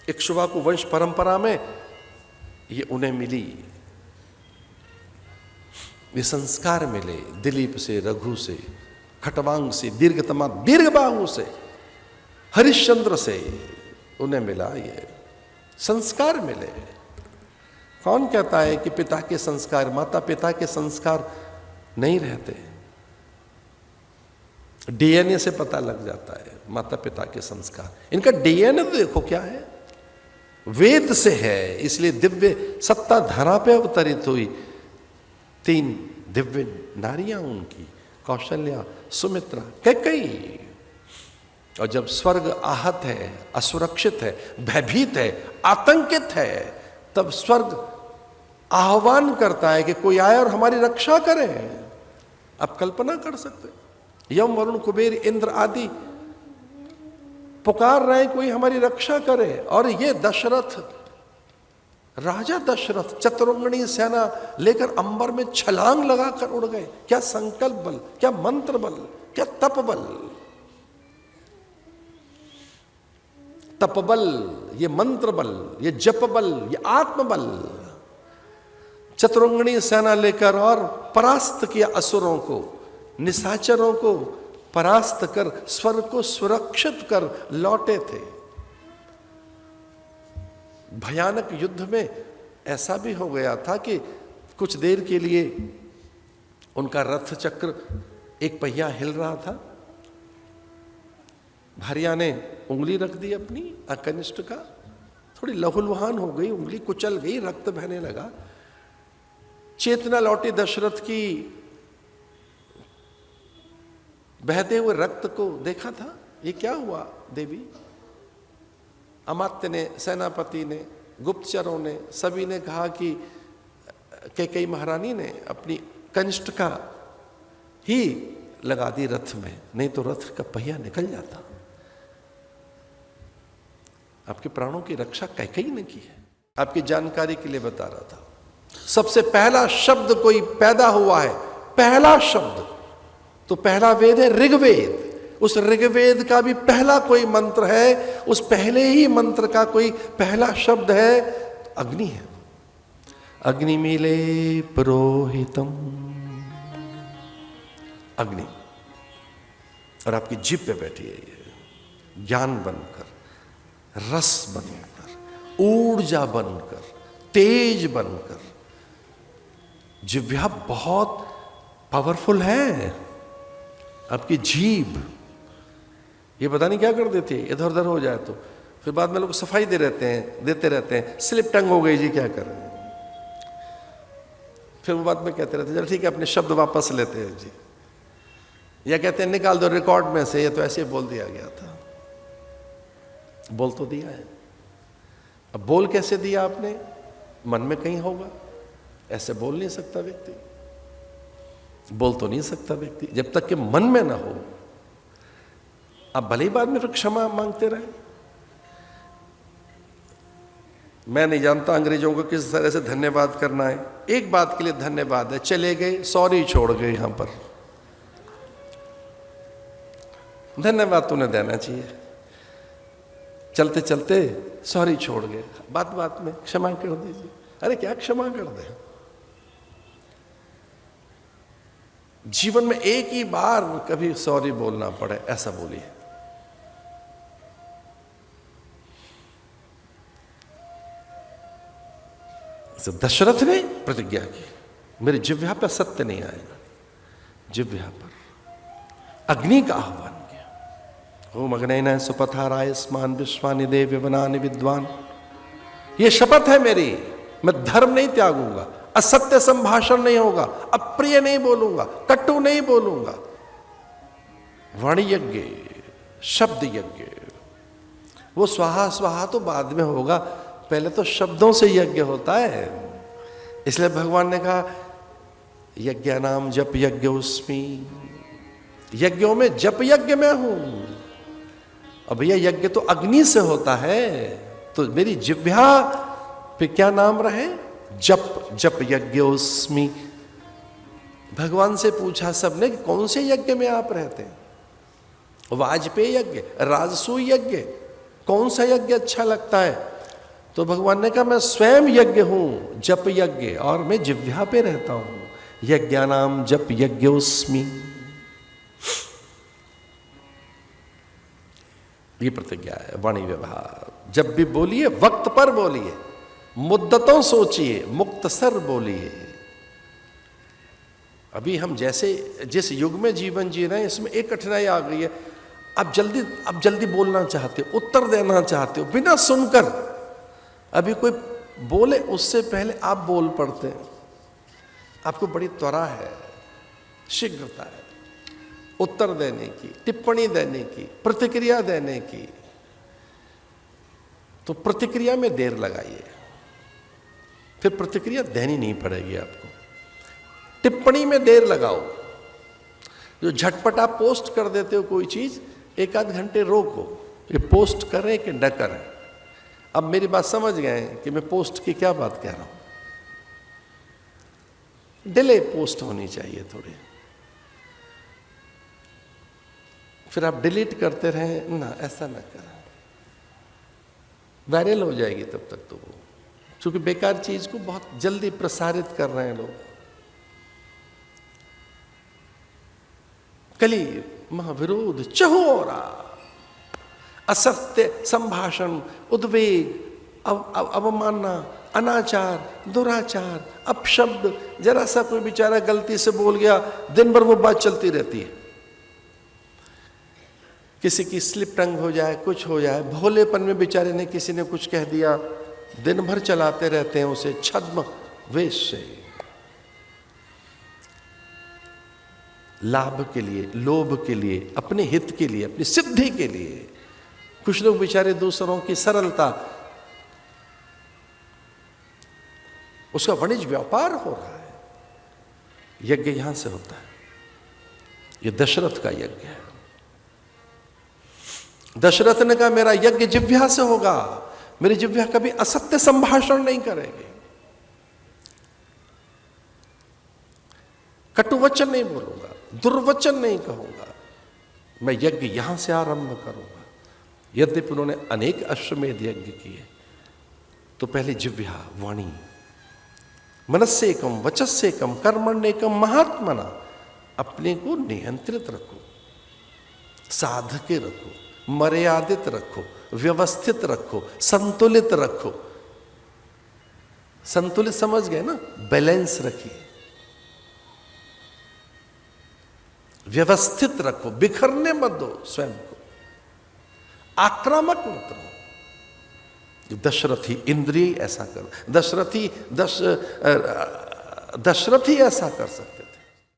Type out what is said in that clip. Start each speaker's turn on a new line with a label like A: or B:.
A: इक्ष्वाकु वंश परंपरा में ये उन्हें मिली, ये संस्कार मिले दिलीप से, रघु से, खटवांग से, दीर्घतमा दीर्घबाहु से, हरिश्चंद्र से उन्हें मिला, ये संस्कार मिले। कौन कहता है कि पिता के संस्कार, माता पिता के संस्कार नहीं रहते? डीएनए से पता लग जाता है माता पिता के संस्कार। इनका डीएनए तो देखो क्या है, वेद से है, इसलिए दिव्य सत्ता धरा पे अवतरित हुई। 3 दिव्य नारियां उनकी, कौशल्या, सुमित्रा, कैकेयी। और जब स्वर्ग आहत है, असुरक्षित है, भयभीत है, आतंकित है, तब स्वर्ग आह्वान करता है कि कोई आए और हमारी रक्षा करे। आप कल्पना कर सकते, यम, वरुण, कुबेर, इंद्र आदि पुकार रहे हैं कोई हमारी रक्षा करे। और ये दशरथ, राजा दशरथ चतुरंगणी सेना लेकर अंबर में छलांग लगाकर उड़ गए। क्या संकल्प बल, क्या मंत्र बल, क्या तप बल। तप बल, ये मंत्र बल, ये जप बल, ये आत्म बल। चतुरंगणी सेना लेकर और परास्त किया असुरों को, निशाचरों को परास्त कर स्वर्ग को सुरक्षित कर लौटे थे। भयानक युद्ध में ऐसा भी हो गया था कि कुछ देर के लिए उनका रथ चक्र एक पहिया हिल रहा था। भार्या ने उंगली रख दी अपनी कनिष्ठ का, थोड़ी लहूलुहान हो गई, उंगली कुचल गई, रक्त बहने लगा। चेतना लौटी दशरथ की, बहते हुए रक्त को देखा था। ये क्या हुआ देवी? अमात्य ने, सेनापति ने, गुप्तचरों ने, सभी ने कहा कि कैकेयी महारानी ने अपनी कनिष्ठ का ही लगा दी रथ में, नहीं तो रथ का पहिया निकल जाता। आपके प्राणों की रक्षा कैकेयी ने की है। आपकी जानकारी के लिए बता रहा था, सबसे पहला शब्द कोई पैदा हुआ है, पहला शब्द तो पहला वेद है ऋग्वेद। उस ऋग्वेद का भी पहला कोई मंत्र है, उस पहले ही मंत्र का कोई पहला शब्द है, अग्नि है। अग्निमीले पुरोहितम, अग्नि। और आपकी जीभ पे बैठी है ये, ज्ञान बनकर, रस बनकर, ऊर्जा बनकर, तेज बनकर। जिह्वा बहुत पावरफुल है। आपकी जीभ ये पता नहीं क्या कर देती है, इधर उधर हो जाए तो फिर बाद में लोग सफाई देते रहते हैं, स्लिप टंग हो गई जी, क्या करें। फिर वो बाद में कहते रहते हैं चल ठीक है अपने शब्द वापस लेते हैं जी, या कहते हैं निकाल दो रिकॉर्ड में से, ये तो ऐसे बोल दिया गया था। बोल तो दिया है, अब बोल कैसे दिया आपने? मन में कहीं होगा, ऐसे बोल नहीं सकता व्यक्ति, बोल तो नहीं सकता व्यक्ति जब तक कि मन में ना हो। आप भले ही बाद में फिर क्षमा मांगते रहे। मैं नहीं जानता अंग्रेजों को किस तरह से धन्यवाद करना है। एक बात के लिए धन्यवाद है, चले गए, सॉरी छोड़ गए, यहां पर धन्यवाद तूने देना चाहिए। चलते चलते सॉरी छोड़ गए, बात बात में क्षमा कर दीजिए। अरे क्या क्षमा कर दे? जीवन में एक ही बार कभी सॉरी बोलना पड़े, ऐसा बोलिए। दशरथ ने प्रतिज्ञा की, मेरे जिह्वा पर सत्य नहीं आएगा। जिह्वा पर अग्नि का आह्वान किया। ओम अग्नयनाय सुपथाराय स्मान विश्वानि देव वनानि विद्वान। ये शपथ है मेरी, मैं धर्म नहीं त्यागूंगा, असत्य संभाषण नहीं होगा, अप्रिय नहीं बोलूंगा, कटु नहीं बोलूंगा। वाणी यज्ञ, शब्द यज्ञ। वो स्वाहा स्वाहा तो बाद में होगा, पहले तो शब्दों से यज्ञ होता है। इसलिए भगवान ने कहा यज्ञ नाम जप यज्ञ उस्मी, यज्ञों में जप यज्ञ में हूं। अब भैया यज्ञ तो अग्नि से होता है, तो मेरी जिह्वा पे क्या नाम रहे? जप, जप यज्ञ उस्मी। भगवान से पूछा सबने कि कौन से यज्ञ में आप रहते हैं? वाजपेयी यज्ञ, राजसूय यज्ञ, कौन सा यज्ञ अच्छा लगता है? तो भगवान ने कहा मैं स्वयं यज्ञ हूं, जप यज्ञ, और मैं जिह्वा पे रहता हूं। यज्ञानाम जप यज्ञोस्मि। ये प्रतिज्ञा है, वाणी व्यवहार। जब भी बोलिए वक्त पर बोलिए, मुद्दतों सोचिए, मुक्तसर बोलिए। अभी हम जैसे जिस युग में जीवन जी रहे हैं, इसमें एक कठिनाई आ गई है। आप जल्दी बोलना चाहते हो, उत्तर देना चाहते हो बिना सुनकर। अभी कोई बोले उससे पहले आप बोल पड़ते हैं। आपको बड़ी त्वरा है, शीघ्रता है उत्तर देने की, टिप्पणी देने की, प्रतिक्रिया देने की। तो प्रतिक्रिया में देर लगाइए, फिर प्रतिक्रिया देनी नहीं पड़ेगी आपको। टिप्पणी में देर लगाओ। जो झटपट आप पोस्ट कर देते हो कोई चीज, एक आध घंटे रोको, ये पोस्ट करें कि न करें। अब मेरी बात समझ गए कि मैं पोस्ट की क्या बात कह रहा हूं। डिले पोस्ट होनी चाहिए थोड़ी। फिर आप डिलीट करते रहें ना, ऐसा ना करें, वायरल हो जाएगी तब तक तो वो, क्योंकि बेकार चीज को बहुत जल्दी प्रसारित कर रहे हैं लोग। कली महाविरोध चहोरा, असत्य संभाषण, उद्वेग, अवमानना, अनाचार, दुराचार, अपशब्द। जरा सा कोई बेचारा गलती से बोल गया, दिन भर वो बात चलती रहती है। किसी की स्लिप टंग हो जाए, कुछ हो जाए, भोलेपन में बेचारे ने किसी ने कुछ कह दिया, दिन भर चलाते रहते हैं उसे छद्म वेश से, लाभ के लिए, लोभ के लिए, अपने हित के लिए, अपनी सिद्धि के लिए। कुछ लोग बेचारे दूसरों की सरलता, उसका वाणिज्य व्यापार हो रहा है। यज्ञ यहां से होता है। यह दशरथ का यज्ञ है। दशरथ ने कहा मेरा यज्ञ जिह्वा से होगा, मेरी जिह्वा कभी असत्य संभाषण नहीं करेगी, कटुवचन नहीं बोलूंगा, दुर्वचन नहीं कहूंगा, मैं यज्ञ यहां से आरंभ करूंगा। यद्यपि उन्होंने अनेक अश्वमेध यज्ञ किए, तो पहले जिह्वा, वाणी, मनस्सेकम वचस्सेकम कर्मण्येकम महात्मना। अपने को नियंत्रित रखो, साध के रखो, मर्यादित रखो, व्यवस्थित रखो, संतुलित रखो। संतुलित समझ गए ना, बैलेंस रखिए, व्यवस्थित रखो, बिखरने मत दो स्वयं को, आक्रामक मत रहो। दशरथी इंद्रिय ऐसा कर, दशरथी ऐसा कर सकते।